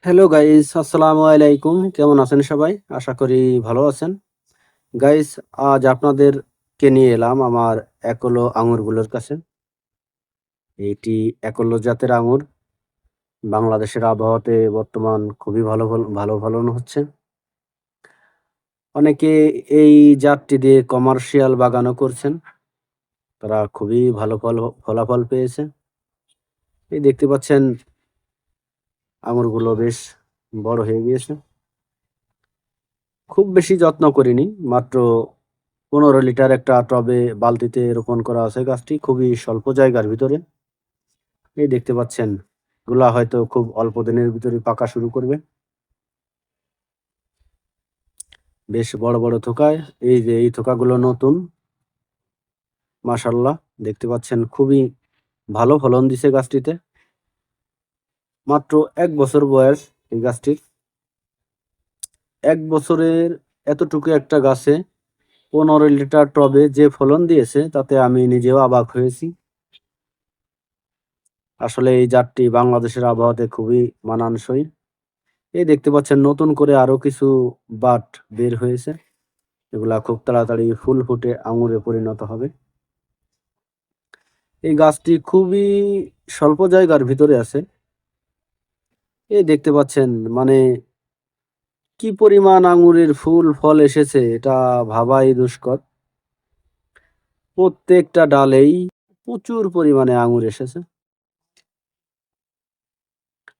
Hello guys, আসসালামু আলাইকুম। কেমন আছেন সবাই? আশা করি ভালো আছেন। গাইস, আজ আপনাদেরকে নিয়ে এলাম আমার একলো আঙুরগুলোর কাছে। এটি একলো জাতের আঙুর। বাংলাদেশের আবহাওয়াতে বর্তমান খুবই ভালো ফলন হচ্ছে। অনেকে এই জাতটি দিয়ে কমার্শিয়াল বাগানও করছেন। তারা খুবই ভালো ফলাফল পেয়েছে। এই দেখতে পাচ্ছেন আঙুরগুলো বেশ বড় হয়ে গিয়েছে। খুব বেশি যত্ন করিনি। মাত্র ১৫ লিটার একটা টবে বালতিতে রোপণ করা আছে গাছটি খুবই স্বল্প জায়গার ভিতরে। এই দেখতে পাচ্ছেন এগুলা হয়তো খুব অল্প দিনের ভিতরে পাকা শুরু করবে। বেশ বড় বড় থোকায়। এই যে এই থোকাগুলো নতুন। মাশাআল্লাহ, দেখতে পাচ্ছেন খুবই ভালো ফলন দিছে গাছটিতে। মাত্র ১ বছর বয়স এই গাছটির। ১ বছরের এতটুকু একটা গাছে ১৫ লিটার টবে যে ফলন দিয়েছে তাতে আমি নিজেও অবাক হয়েছি। আসলে এই জাতটি বাংলাদেশের আবহাওয়াতে খুবই মানানসই। এই দেখতে পাচ্ছেন নতুন করে আরো কিছু বাট বের হয়েছে। এগুলা খুব তাড়াতাড়ি ফুল ফুটে আঙুরে পরিণত হবে। এই গাছটি খুবই স্বল্প জায়গার ভিতরে আছে। এই দেখতে পাচ্ছেন মানে কি পরিমাণ আঙুরের ফুল ফল এসেছে এটা ভাবাই দুষ্কর। প্রত্যেকটা ডালেই প্রচুর পরিমাণে আঙুর এসেছে।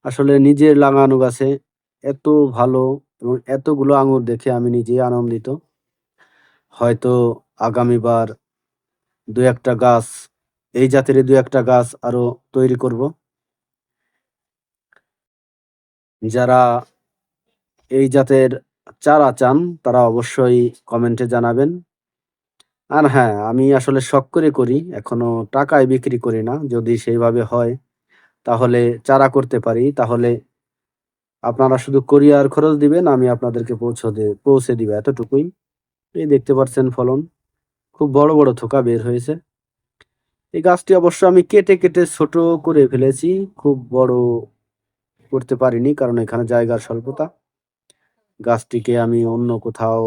আসলে নিজের লাগানো গাছে এত ভালো এবং এতগুলো আঙুর দেখে আমি নিজেই আনন্দিত। হয়তো আগামীবার ২-১ টা গাছ এই জাতেরই ২-১ টা গাছ আরো তৈরি করব। যারা এই জাতের চারা চান তারা অবশ্যই কমেন্টে জানাবেন। আর হ্যাঁ, আমি আসলে শখ করে করি। এখনো টাকায় বিক্রি করি না। যদি সেইভাবে হয় তাহলে চারা করতে পারি। তাহলে আপনারা শুধু কুরিয়ার খরচ দিবেন, আমি আপনাদেরকে পৌঁছে দিব এতটুকুই। এই দেখতে পাচ্ছেন ফলন। খুব বড়, বড় থোকা বের হয়েছে। এই গাছটি অবশ্য আমি কেটে ছোট করে ফেলেছি। খুব বড় করতে পারিনি কারণ এখানে জায়গার স্বল্পতা। গাছটিকে আমি অন্য কোথাও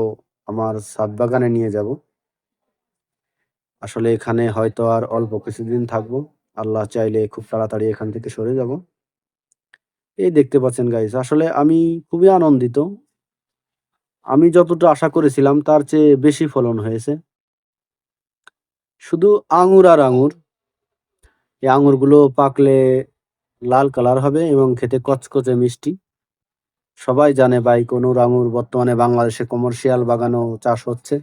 আমার ছাদ বাগানে নিয়ে যাব। আসলে এখানে হয়তো আর অল্প কিছুদিন থাকবো। আল্লাহ চাইলে খুব তাড়াতাড়ি এখান থেকে সরে যাব। এই দেখতে পাচ্ছেন গাইস, আসলে আমি খুবই আনন্দিত। আমি যতটা আশা করেছিলাম তার চেয়ে বেশি ফলন হয়েছে। শুধু আঙুর আর আঙুর। এই আঙুরগুলো পাকলে লাল কালার হবে এবং খেতে কচকচে মিষ্টি। সবাই জানে বাইকনুর আঙুর বর্তমানে বাংলাদেশে কমার্শিয়াল বাগানেও চাষ হচ্ছে।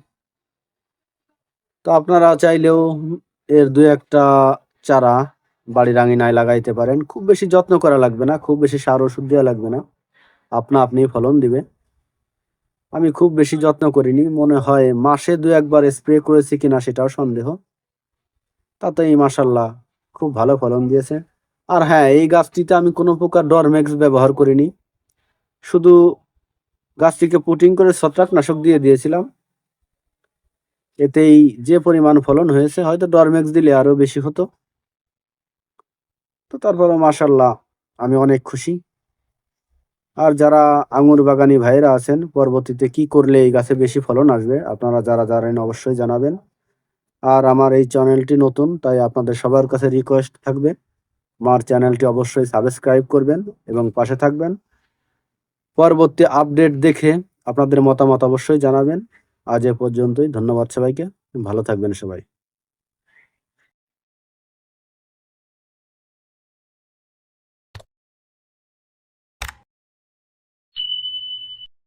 তো আপনারা চাইলেও এর ২-১ টা চারা বাড়ির আঙিনায় লাগাইতে পারেন। খুব বেশি যত্ন করা লাগবে না, খুব বেশি সার ওষুধ দেয়া লাগবে না। আপনা আপনি ফলন দিবে। আমি খুব বেশি যত্ন করিনি। মনে হয় মাসে ২-১ বার স্প্রে করেছি কিনা সেটাও সন্দেহ। তাতেই মাশাআল্লাহ খুব ভালো ফলন দিয়েছে। আর হ্যাঁ, এই গাছটিতে আমি কোনো প্রকার ডরমেক্স ব্যবহার করিনি। শুধু গাছটিকে পুটিং করে ছত্রাকনাশক দিয়ে দিয়েছিলাম। এতেই যে পরিমাণ ফলন হয়েছে হয়তো ডরমেক্স দিলে আরো বেশি হতো। তো তারপরেও মাশাআল্লাহ আমি অনেক খুশি। আর যারা আঙুর বাগানী ভাইয়েরা আছেন, পরবর্তীতে কি করলে এই গাছে বেশি ফলন আসবে আপনারা যারা জানেন অবশ্যই জানাবেন। আর আমার এই চ্যানেলটি নতুন, তাই আপনাদের সবার কাছে রিকোয়েস্ট থাকবে আমার চ্যানেলটি অবশ্যই সাবস্ক্রাইব করবেন এবং পাশে থাকবেন। পরবর্তী আপডেট দেখে আপনাদের মতামত অবশ্যই জানাবেন। আজ এ পর্যন্তই। ধন্যবাদ সবাইকে। ভালো থাকবেন সবাই।